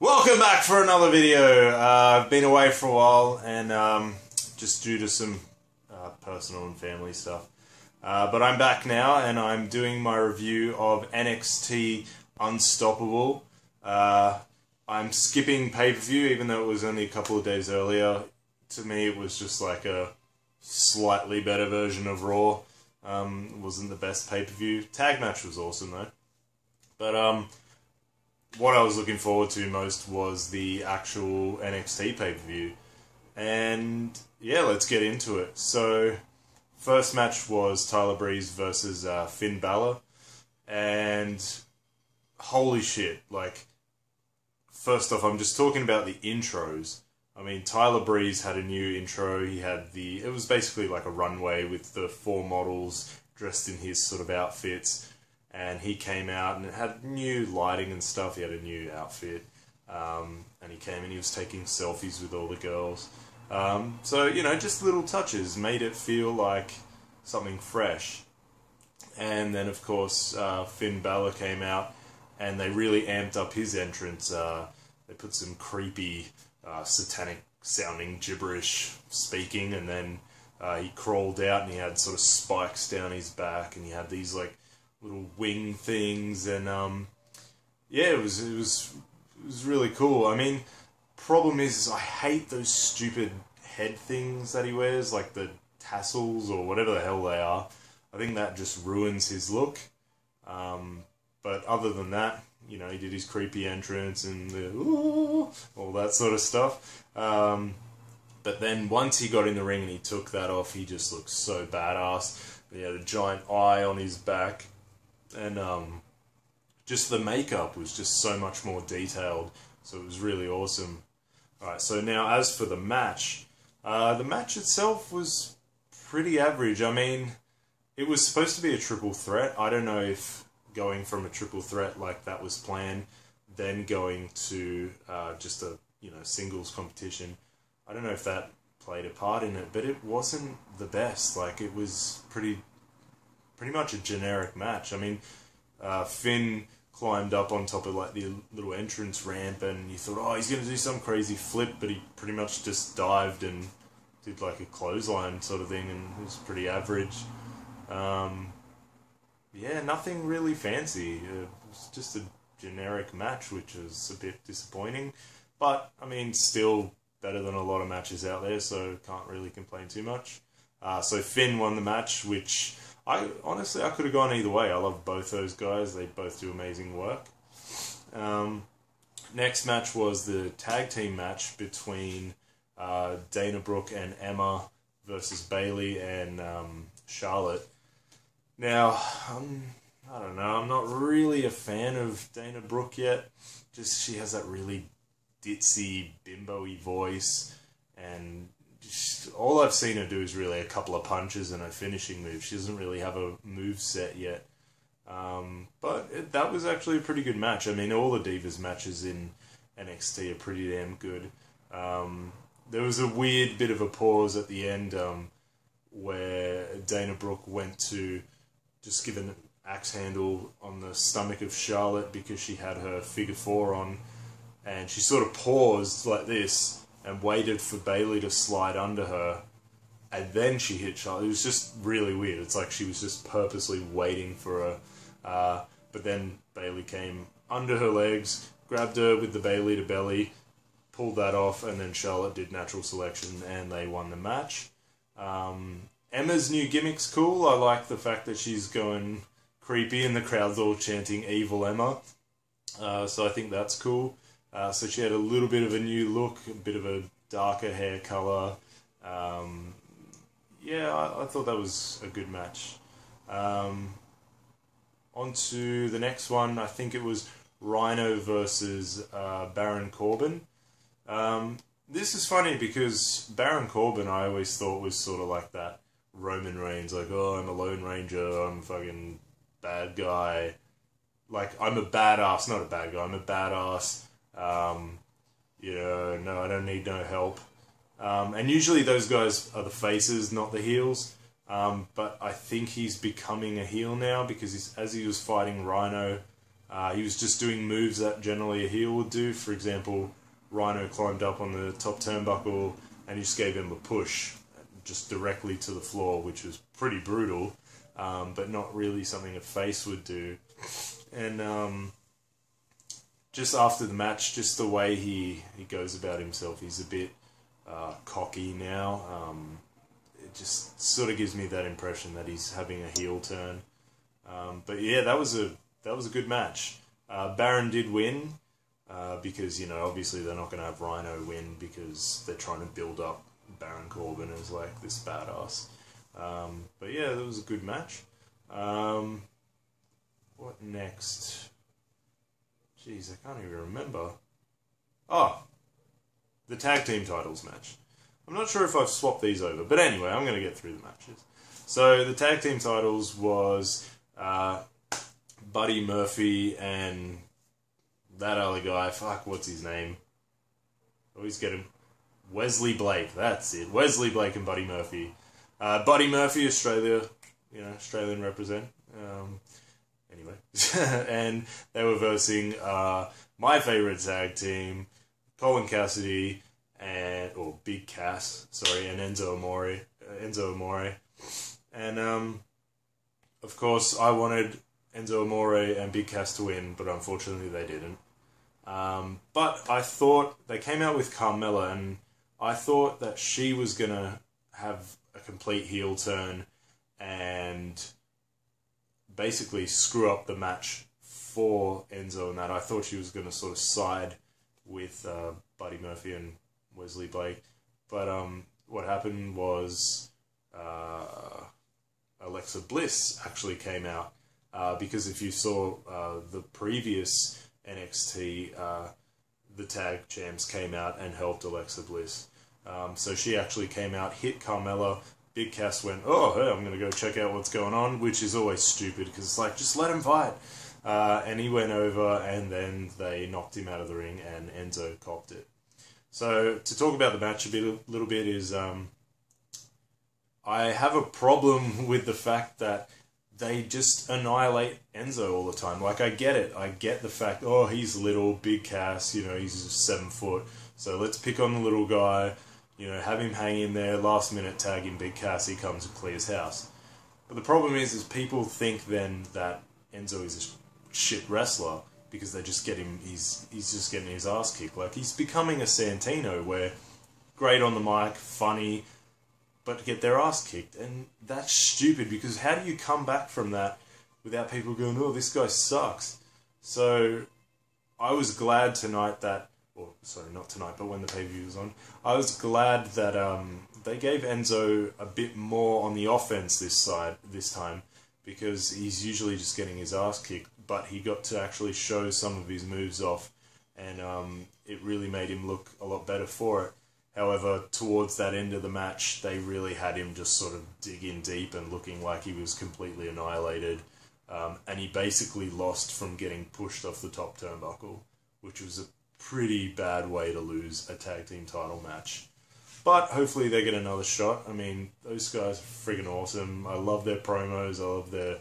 Welcome back for another video. I've been away for a while and just due to some personal and family stuff. But I'm back now and I'm doing my review of NXT Unstoppable. I'm skipping pay-per-view even though it was only a couple of days earlier. To me it was just like a slightly better version of Raw. It wasn't the best pay-per-view. Tag match was awesome though. But what I was looking forward to most was the actual NXT pay-per-view. And yeah, let's get into it. So, first match was Tyler Breeze versus Finn Balor. And holy shit, like, first off, I'm just talking about the intros. I mean, Tyler Breeze had a new intro. He had it was basically like a runway with the 4 models dressed in his sort of outfits. And he came out and it had new lighting and stuff. He had a new outfit. And he came and he was taking selfies with all the girls. So, you know, just little touches made it feel like something fresh. And then, of course, Finn Balor came out and they really amped up his entrance. They put some creepy, satanic-sounding gibberish speaking. And then he crawled out and he had sort of spikes down his back. And he had these, like, little wing things, and yeah, it was really cool. I mean, problem is I hate those stupid head things that he wears, like the tassels or whatever the hell they are. I think that just ruins his look. But other than that, you know, he did his creepy entrance and the all that sort of stuff. But then once he got in the ring and he took that off, he just looked so badass. He had a giant eye on his back. And just the makeup was just so much more detailed, so it was really awesome. Alright, so now as for the match itself was pretty average. I mean, it was supposed to be a triple threat. I don't know if going from a triple threat like that was planned, then going to just a singles competition. I don't know if that played a part in it, but it wasn't the best. Like, it was pretty much a generic match. I mean, Finn climbed up on top of like the little entrance ramp and you thought, oh, he's going to do some crazy flip, but he pretty much just dived and did like a clothesline sort of thing, and it was pretty average. Yeah, nothing really fancy. It was just a generic match, which was a bit disappointing. But, I mean, still better than a lot of matches out there, so can't really complain too much. So Finn won the match, which honestly, I could have gone either way. I love both those guys. They both do amazing work. Next match was the tag team match between Dana Brooke and Emma versus Bayley and Charlotte. Now, I don't know. I'm not really a fan of Dana Brooke yet. Just she has that really ditzy, bimbo-y voice, and all I've seen her do is really a couple of punches and a finishing move. She doesn't really have a move set yet. But that was actually a pretty good match. I mean, all the Divas matches in NXT are pretty damn good. There was a weird bit of a pause at the end where Dana Brooke went to just give an axe handle on the stomach of Charlotte because she had her figure 4 on, and she sort of paused like this and waited for Bayley to slide under her, and then she hit Charlotte. It was just really weird. It's like she was just purposely waiting for her. But then Bayley came under her legs, grabbed her with the Bayley to belly, pulled that off, and then Charlotte did natural selection, and they won the match. Emma's new gimmick's cool. I like the fact that she's going creepy and the crowd's all chanting "Evil Emma." So I think that's cool. So she had a little bit of a new look, a bit of a darker hair colour. Yeah, I thought that was a good match. On to the next one. I think it was Rhino versus Baron Corbin. This is funny because Baron Corbin I always thought was sort of like that Roman Reigns, like, oh, I'm a Lone Ranger, I'm a fucking bad guy. Like, I'm a badass, not a bad guy, I'm a badass. No, I don't need no help. And usually those guys are the faces, not the heels. But I think he's becoming a heel now because as he was fighting Rhino, He was just doing moves that generally a heel would do. For example, Rhino climbed up on the top turnbuckle and he just gave him a push just directly to the floor, which was pretty brutal, but not really something a face would do. And just after the match, just the way he goes about himself, he's a bit cocky now. It just sort of gives me that impression that he's having a heel turn. But yeah, that was a good match. Baron did win because, you know, obviously they're not going to have Rhino win because they're trying to build up Baron Corbin as like this badass. But yeah, that was a good match. What next? Jeez, I can't even remember. Oh, the tag team titles match. I'm not sure if I've swapped these over, but anyway, I'm going to get through the matches. So the tag team titles was Buddy Murphy and that other guy. Fuck, what's his name? Always get him. Wesley Blake, that's it. Wesley Blake and Buddy Murphy. Buddy Murphy, Australia, you know, Australian represent. Anyway, and they were versing my favourite tag team, Colin Cassidy or Big Cass, sorry, and Enzo Amore. And of course, I wanted Enzo Amore and Big Cass to win, but unfortunately they didn't. But I thought they came out with Carmella, and I thought that she was gonna have a complete heel turn and basically screw up the match for Enzo and that. I thought she was going to sort of side with Buddy Murphy and Wesley Blake. But what happened was Alexa Bliss actually came out because if you saw the previous NXT, the tag champs came out and helped Alexa Bliss. So she actually came out, hit Carmella. Big Cass went, oh, hey, I'm going to go check out what's going on, which is always stupid, because it's like, just let him fight. And he went over, and then they knocked him out of the ring, and Enzo copped it. So, to talk about the match a little bit is, I have a problem with the fact that they just annihilate Enzo all the time. Like, I get it. I get the fact, oh, he's little, Big Cass, you know, he's 7 foot, so let's pick on the little guy. You know, have him hang in there, last minute tag him Big Cass, he comes and clears house. But the problem is people think then that Enzo is a shit wrestler because they just get him, he's just getting his ass kicked. Like, he's becoming a Santino where great on the mic, funny, but get their ass kicked. And that's stupid because how do you come back from that without people going, oh, this guy sucks? So I was glad tonight that, or sorry, not tonight, but when the pay-per-view was on, I was glad that they gave Enzo a bit more on the offense this time, because he's usually just getting his ass kicked, but he got to actually show some of his moves off, and it really made him look a lot better for it. However, towards that end of the match, they really had him just sort of digging deep and looking like he was completely annihilated, and he basically lost from getting pushed off the top turnbuckle, which was a pretty bad way to lose a tag team title match. But hopefully they get another shot. I mean, those guys are friggin' awesome. I love their promos, I love their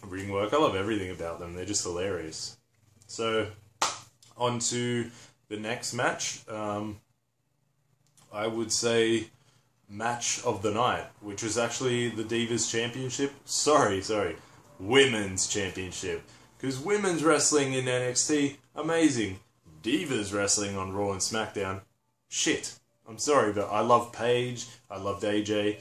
ring work, I love everything about them. They're just hilarious. So, on to the next match. I would say match of the night, which was actually the Divas Championship. Sorry, Women's Championship. Because women's wrestling in NXT, amazing. Divas wrestling on Raw and SmackDown, shit. I'm sorry, but I love Paige, I loved AJ,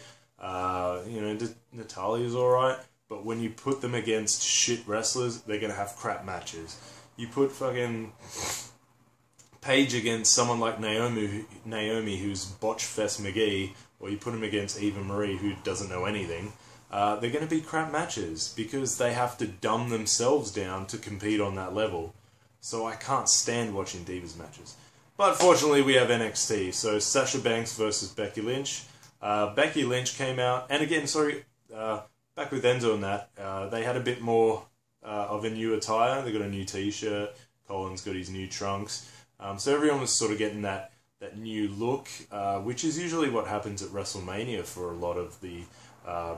you know, Natalia's alright, but when you put them against shit wrestlers, they're gonna have crap matches. You put fucking Paige against someone like Naomi who's Botch Fest McGee, or you put him against Eva Marie who doesn't know anything, they're gonna be crap matches, because they have to dumb themselves down to compete on that level. So I can't stand watching Divas matches. But fortunately we have NXT. So Sasha Banks versus Becky Lynch. Becky Lynch came out, and again, back with Enzo and that, they had a bit more of a new attire. They got a new t-shirt. Colin's got his new trunks. So everyone was sort of getting that new look, which is usually what happens at WrestleMania for a lot of the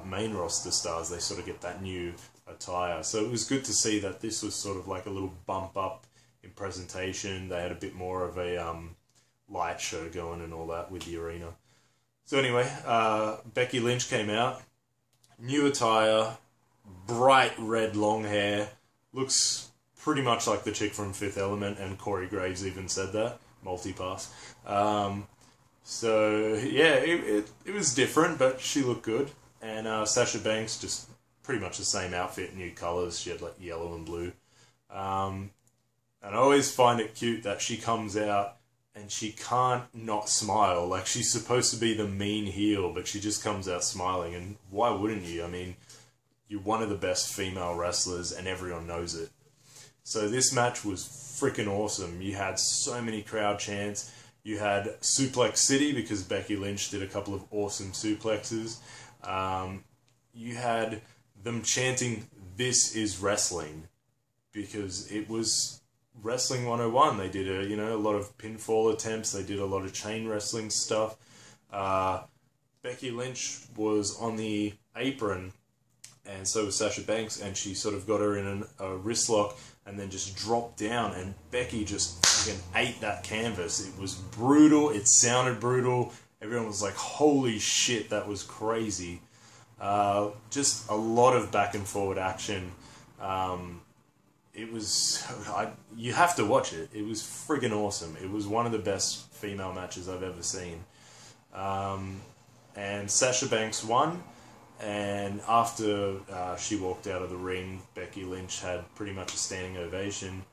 main roster stars. They sort of get that new attire. So it was good to see that this was sort of like a little bump up in presentation. They had a bit more of a light show going and all that with the arena. So anyway, Becky Lynch came out, new attire, bright red long hair, looks pretty much like the chick from Fifth Element, and Corey Graves even said that, multipass. So yeah, it was different, but she looked good. And Sasha Banks, just pretty much the same outfit, new colours. She had like yellow and blue. And I always find it cute that she comes out and she can't not smile. Like, she's supposed to be the mean heel, but she just comes out smiling. And why wouldn't you? I mean, you're one of the best female wrestlers and everyone knows it. So this match was freaking awesome. You had so many crowd chants. You had Suplex City because Becky Lynch did a couple of awesome suplexes. You had them chanting, "This is wrestling," because it was Wrestling 101. They did a lot of pinfall attempts. They did a lot of chain wrestling stuff. Becky Lynch was on the apron, and so was Sasha Banks, and she sort of got her in a wrist lock and then just dropped down, and Becky just fucking ate that canvas. It was brutal. It sounded brutal. Everyone was like, holy shit, that was crazy. Just a lot of back and forward action. It was... you have to watch it. It was friggin' awesome. It was one of the best female matches I've ever seen. And Sasha Banks won. And after she walked out of the ring, Becky Lynch had pretty much a standing ovation.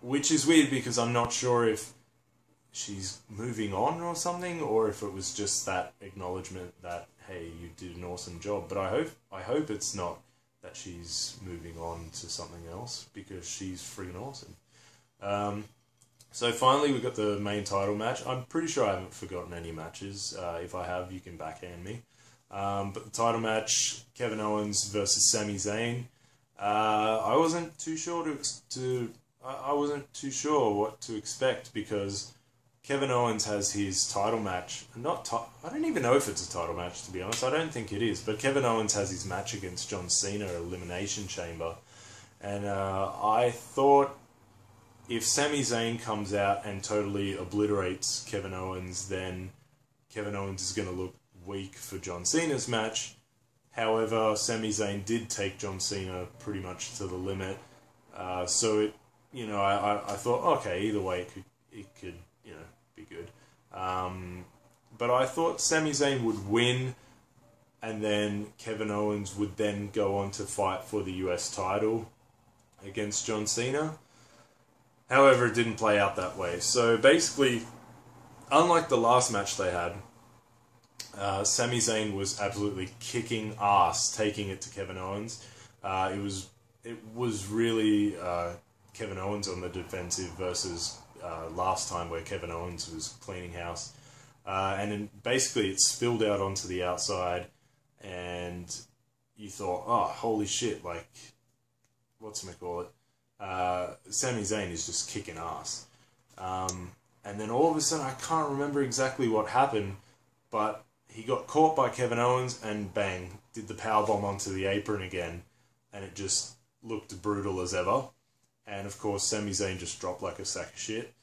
Which is weird because I'm not sure if she's moving on or something, or if it was just that acknowledgement that, hey, you did an awesome job. But I hope it's not that she's moving on to something else, because she's friggin' awesome. So finally we got the main title match. I'm pretty sure I haven't forgotten any matches. If I have, you can backhand me. But the title match, Kevin Owens versus Sami Zayn. I wasn't too sure I wasn't too sure what to expect, because Kevin Owens has his title match. I don't even know if it's a title match, to be honest. I don't think it is. But Kevin Owens has his match against John Cena at Elimination Chamber. And I thought if Sami Zayn comes out and totally obliterates Kevin Owens, then Kevin Owens is going to look weak for John Cena's match. However, Sami Zayn did take John Cena pretty much to the limit. So it, I thought, okay, either way it could be good. But I thought Sami Zayn would win, and then Kevin Owens would then go on to fight for the US title against John Cena. However, it didn't play out that way. So basically, unlike the last match they had, Sami Zayn was absolutely kicking ass, taking it to Kevin Owens. It was really Kevin Owens on the defensive versus last time where Kevin Owens was cleaning house. And then basically it spilled out onto the outside, and you thought, oh, holy shit, like, whatchamacallit, Sami Zayn is just kicking ass. And then all of a sudden, I can't remember exactly what happened, but he got caught by Kevin Owens and bang, did the powerbomb onto the apron again, and it just looked brutal as ever. And of course, Sami Zayn just dropped like a sack of shit.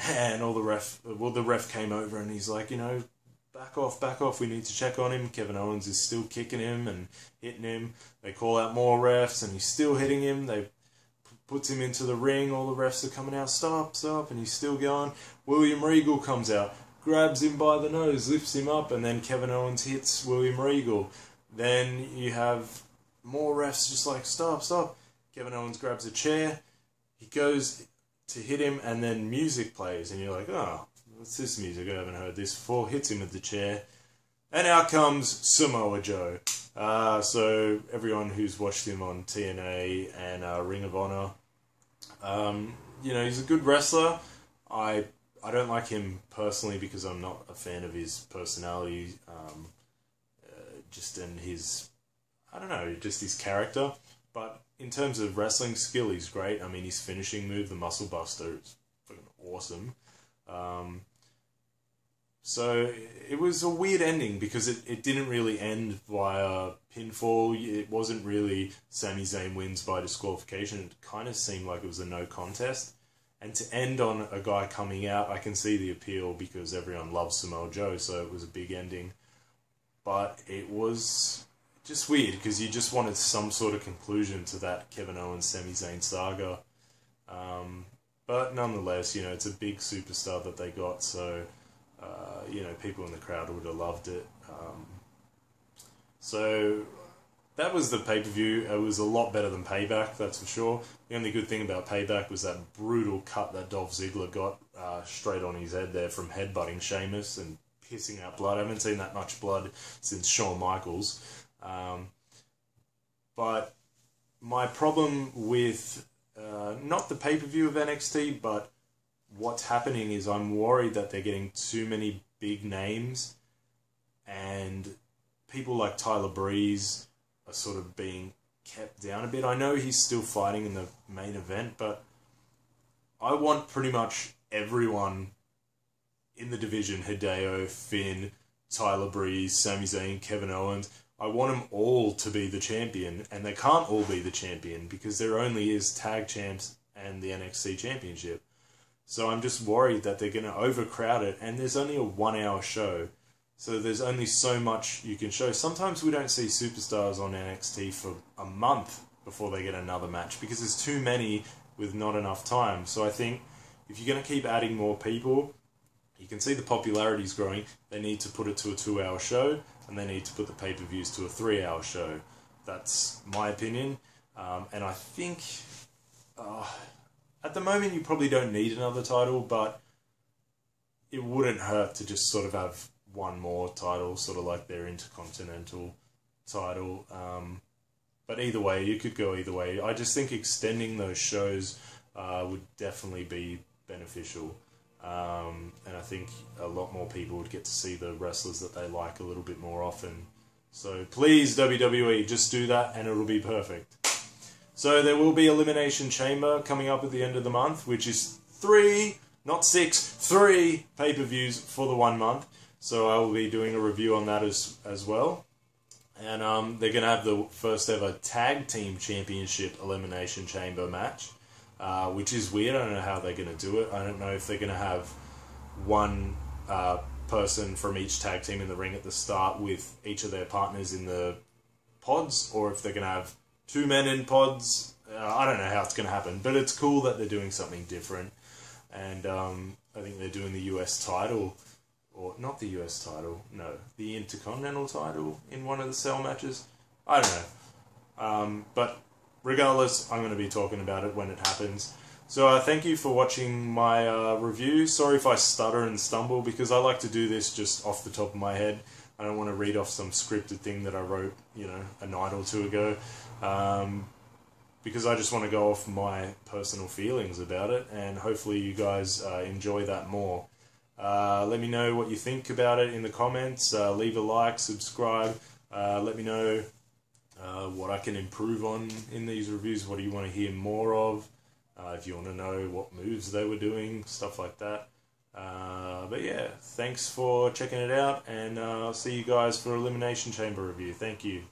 And the ref came over and he's like, back off, we need to check on him. Kevin Owens is still kicking him and hitting him. They call out more refs and he's still hitting him. They puts him into the ring, all the refs are coming out, stop, and he's still going. William Regal comes out, grabs him by the nose, lifts him up, and then Kevin Owens hits William Regal. Then you have more refs just like, stop. Kevin Owens grabs a chair, he goes to hit him, and then music plays, and you're like, oh, what's this music? I haven't heard this before. Hits him with the chair, and out comes Samoa Joe. So everyone who's watched him on TNA and Ring of Honor, he's a good wrestler. I don't like him personally because I'm not a fan of his personality, just in his, just his character. But in terms of wrestling skill, he's great. I mean, his finishing move, the Muscle Buster, is fucking awesome. So it was a weird ending because it didn't really end via pinfall. It wasn't really Sami Zayn wins by disqualification. It kind of seemed like it was a no contest. And to end on a guy coming out, I can see the appeal because everyone loves Samoa Joe, so it was a big ending. But it was just weird because you just wanted some sort of conclusion to that Kevin Owens Sami Zayn saga. But nonetheless, it's a big superstar that they got, so people in the crowd would have loved it. So that was the pay-per-view. It was a lot better than Payback, that's for sure. The only good thing about Payback was that brutal cut that Dolph Ziggler got straight on his head there from headbutting Sheamus and pissing out blood. I haven't seen that much blood since Shawn Michaels. But my problem with not the pay-per-view of NXT, but what's happening is I'm worried that they're getting too many big names and people like Tyler Breeze are sort of being kept down a bit. I know he's still fighting in the main event, but I want pretty much everyone in the division, Hideo, Finn, Tyler Breeze, Sami Zayn, Kevin Owens, I want them all to be the champion, and they can't all be the champion because there only is tag champs and the NXT championship. So I'm just worried that they're going to overcrowd it, and there's only a 1 hour show. So there's only so much you can show. Sometimes we don't see superstars on NXT for a month before they get another match because there's too many with not enough time. So I think if you're going to keep adding more people, you can see the popularity's growing. They need to put it to a 2 hour show, and they need to put the pay-per-views to a 3 hour show. That's my opinion. And I think at the moment you probably don't need another title, but it wouldn't hurt to just sort of have one more title, sort of like their Intercontinental title. But either way, you could go either way. I just think extending those shows would definitely be beneficial. And I think a lot more people would get to see the wrestlers that they like a little bit more often. So please, WWE, just do that and it'll be perfect. So there will be Elimination Chamber coming up at the end of the month, which is 3, not 6, 3 pay-per-views for the 1 month. So I will be doing a review on that as well. And they're going to have the first ever Tag Team Championship Elimination Chamber match. Which is weird. I don't know how they're going to do it. I don't know if they're going to have one person from each tag team in the ring at the start with each of their partners in the pods, or if they're going to have 2 men in pods. I don't know how it's going to happen, but it's cool that they're doing something different. And I think they're doing the US title, or not the US title, no, the Intercontinental title in one of the cell matches. I don't know. But regardless, I'm going to be talking about it when it happens. So thank you for watching my review. Sorry if I stutter and stumble, because I like to do this just off the top of my head. I don't want to read off some scripted thing that I wrote, a night or two ago. Because I just want to go off my personal feelings about it, and hopefully you guys enjoy that more. Let me know what you think about it in the comments. Leave a like, subscribe. Let me know what I can improve on in these reviews. What do you want to hear more of? If you want to know what moves they were doing, stuff like that. But yeah, thanks for checking it out, and I'll see you guys for Elimination Chamber review. Thank you.